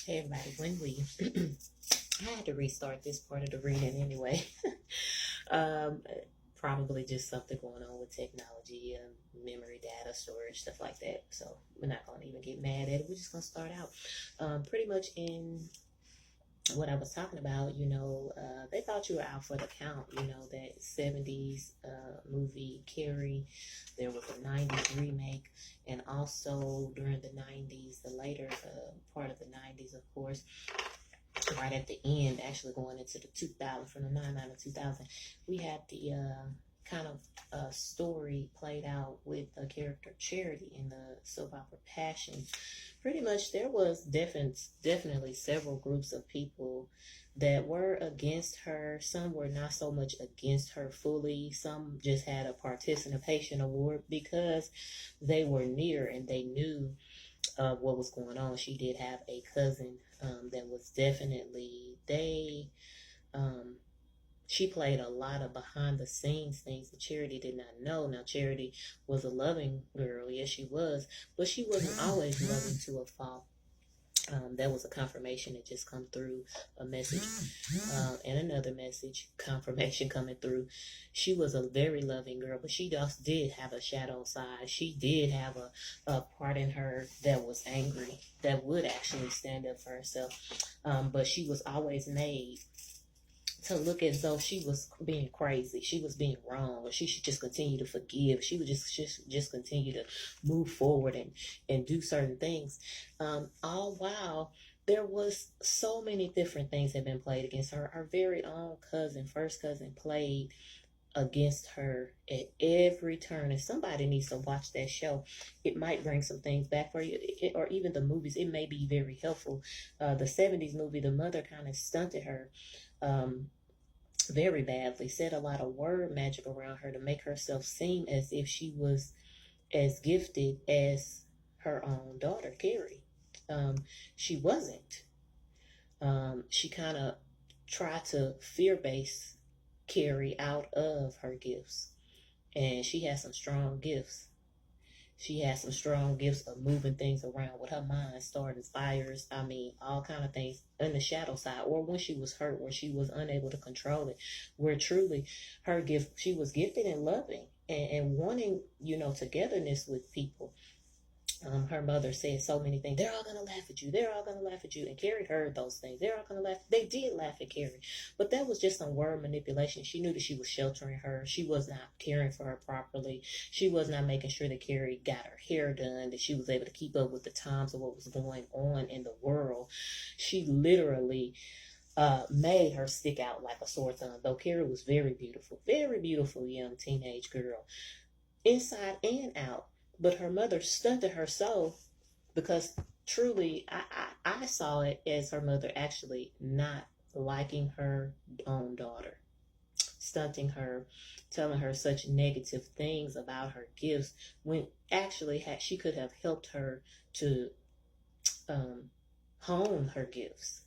Hey everybody, when we I had to restart this part of the reading anyway. um, Probably just something going on with technology and memory, data storage, stuff like that. So we're not gonna even get mad at it. We're just gonna start out. Pretty much in what I was talking about, they thought you were out for the count. That 70s movie Carrie. There was a 90s remake, and also during the 90s, the later part of the 90s, of course, right at the end, actually going into the 2000, from the 99 to 2000, we had the kind of story played out with the character Charity in the soap opera Passion. Pretty much, there was definitely several groups of people that were against her. Some were not so much against her fully. Some just had a participation award because they were near and they knew what was going on. She did have a cousin that was definitely she played a lot of behind the scenes things that Charity did not know. Now, Charity was a loving girl, yes, she was, but she wasn't always loving to a fault. That was a confirmation that just come through, a message, and another message, confirmation coming through. She was a very loving girl, but she just did have a shadow side. She did have a part in her that was angry, that would actually stand up for herself. But she was always made to look as though she was being crazy, she was being wrong, or she should just continue to forgive. She would just continue to move forward and do certain things. All while there was so many different things that had been played against her. Our very own cousin, first cousin, played against her at every turn. And somebody needs to watch that show. It might bring some things back for you, or even the movies. It may be very helpful. The 70s movie, the mother kind of stunted her very badly, said a lot of word magic around her to make herself seem as if she was as gifted as her own daughter, Carrie. She wasn't. She kind of tried to fear base Carrie out of her gifts. And she has some strong gifts. She has some strong gifts of moving things around with her mind, starting fires. I mean, all kind of things in the shadow side, or when she was hurt, where she was unable to control it, where truly her gift, she was gifted in loving and wanting, togetherness with people. Her mother said so many things. They're all going to laugh at you. They're all going to laugh at you. And Carrie heard those things. They're all going to laugh. They did laugh at Carrie. But that was just some word manipulation. She knew that she was sheltering her. She was not caring for her properly. She was not making sure that Carrie got her hair done, that she was able to keep up with the times of what was going on in the world. She literally made her stick out like a sore thumb. Though Carrie was very beautiful young teenage girl, inside and out. But her mother stunted her so, because truly I saw it as her mother actually not liking her own daughter, stunting her, telling her such negative things about her gifts, when actually she could have helped her to hone her gifts.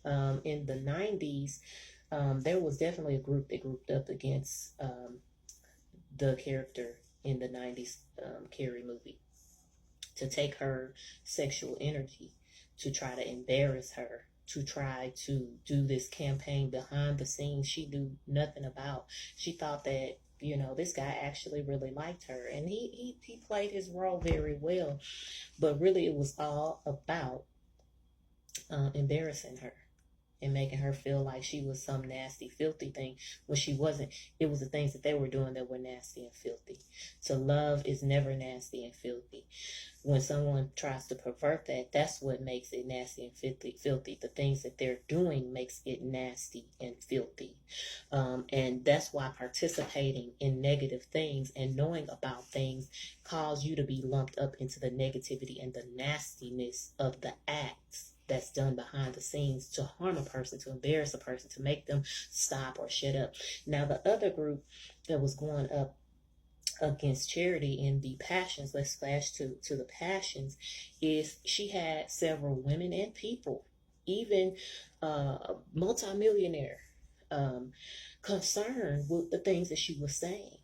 In the 90s, there was definitely a group that grouped up against the character in the 90s Carrie movie, to take her sexual energy, to try to embarrass her, to try to do this campaign behind the scenes she knew nothing about. She thought that, this guy actually really liked her, and he played his role very well, but really it was all about embarrassing her and making her feel like she was some nasty, filthy thing when she wasn't. It was the things that they were doing that were nasty and filthy. To love is never nasty and filthy. When someone tries to pervert that, that's what makes it nasty and filthy. The things that they're doing makes it nasty and filthy. And that's why participating in negative things and knowing about things cause you to be lumped up into the negativity and the nastiness of the acts that's done behind the scenes to harm a person, to embarrass a person, to make them stop or shut up. Now, the other group that was going up against Charity in the Passions, let's flash to the Passions, is she had several women and people, even multimillionaire, concerned with the things that she was saying.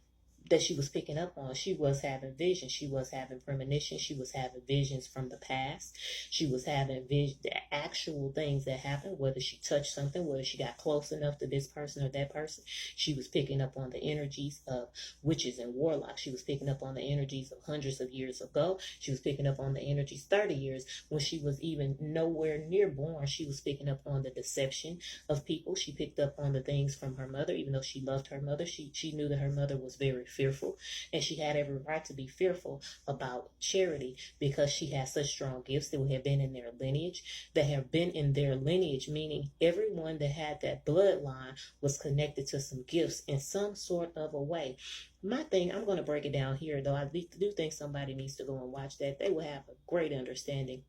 that she was picking up on. She was having visions. She was having premonitions. She was having visions from the past. She was having the actual things that happened, whether she touched something, whether she got close enough to this person or that person. She was picking up on the energies of witches and warlocks. She was picking up on the energies of hundreds of years ago. She was picking up on the energies 30 years when she was even nowhere near born. She was picking up on the deception of people. She picked up on the things from her mother. Even though she loved her mother, she knew that her mother was very fearful, and she had every right to be fearful about Charity because she had such strong gifts that have been in their lineage, meaning everyone that had that bloodline was connected to some gifts in some sort of a way. My thing, I'm going to break it down here, though I do think somebody needs to go and watch that. They will have a great understanding,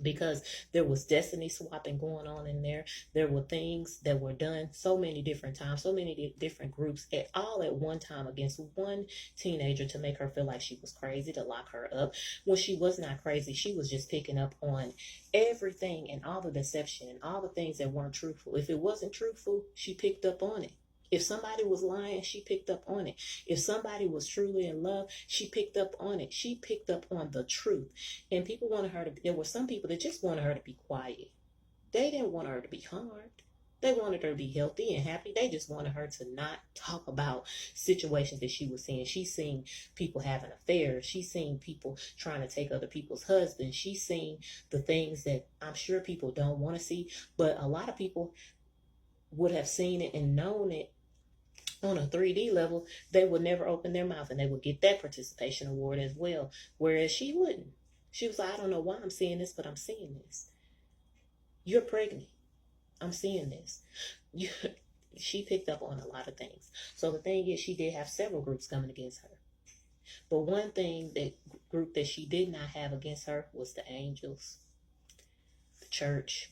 because there was destiny swapping going on in there. There were things that were done so many different times, so many different groups all at one time against one teenager to make her feel like she was crazy, to lock her up when she was not crazy. She was just picking up on everything and all the deception and all the things that weren't truthful. If it wasn't truthful, she picked up on it. If somebody was lying, she picked up on it. If somebody was truly in love, she picked up on it. She picked up on the truth. And people wanted her to, there were some people that just wanted her to be quiet. They didn't want her to be harmed. They wanted her to be healthy and happy. They just wanted her to not talk about situations that she was seeing. She's seen people having affairs. She's seen people trying to take other people's husbands. She's seen the things that I'm sure people don't want to see. But a lot of people would have seen it and known it on a 3D level. They would never open their mouth, and they would get that participation award as well, whereas she wouldn't. She was like, I don't know why I'm seeing this, but I'm seeing this. You're pregnant. I'm seeing this. She picked up on a lot of things. So the thing is, she did have several groups coming against her. But one thing, that group that she did not have against her was the angels, the church,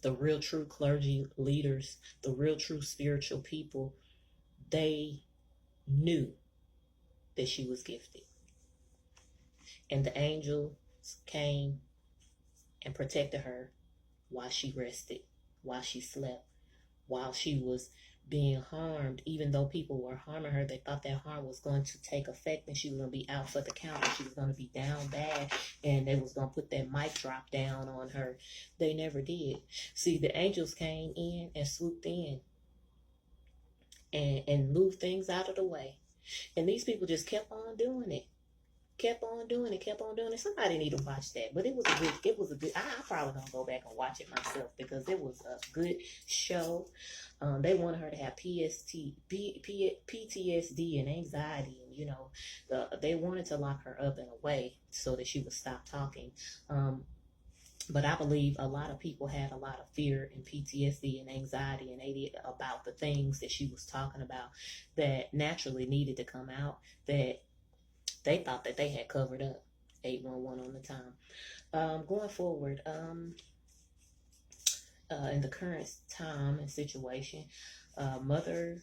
the real true clergy leaders, the real true spiritual people. They knew that she was gifted. And the angels came and protected her while she rested, while she slept, while she was being harmed. Even though people were harming her, they thought that harm was going to take effect and she was going to be out for the count, and she was going to be down bad, and they was going to put that mic drop down on her. They never did. See, the angels came in and swooped in and moved things out of the way. And these people just kept on doing it. Kept on doing it. Somebody need to watch that. But it was a good, I'm probably going to go back and watch it myself, because it was a good show. They wanted her to have PTSD and anxiety, and, they wanted to lock her up in a way so that she would stop talking. But I believe a lot of people had a lot of fear and PTSD and anxiety and ADHD about the things that she was talking about that naturally needed to come out, that they thought that they had covered up. 811 on the time. Going forward, in the current time and situation, mother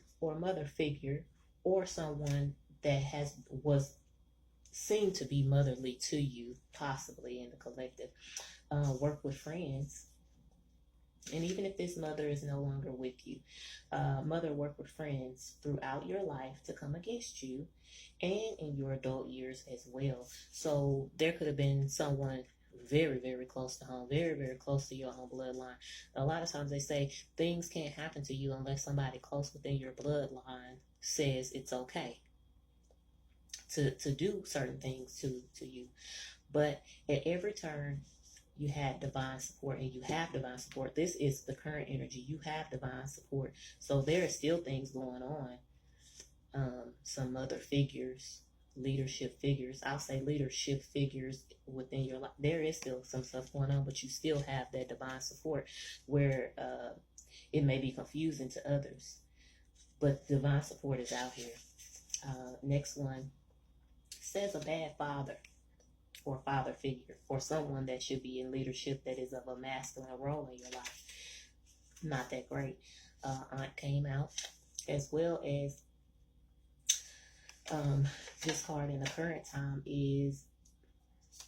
figure, or someone that was seen to be motherly to you, possibly in the collective, work with friends. And even if this mother is no longer with you, mother work with friends throughout your life to come against you and in your adult years as well. So there could have been someone very, very close to home, very, very close to your own bloodline. A lot of times they say things can't happen to you unless somebody close within your bloodline says it's okay to do certain things to you. But at every turn, you had divine support, and you have divine support. This is the current energy. You have divine support. So there are still things going on. Some other figures, leadership figures. I'll say leadership figures within your life. There is still some stuff going on, but you still have that divine support where it may be confusing to others. But divine support is out here. Next one says a bad father, or father figure, or someone that should be in leadership that is of a masculine role in your life. Not that great. Aunt came out, as well as this card in the current time is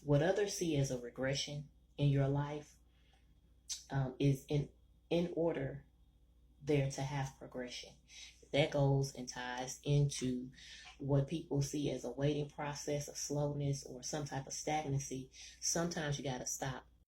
what others see as a regression in your life, is in order there to have progression. that goes and ties into what people see as a waiting process, a slowness, or some type of stagnancy. Sometimes you got to stop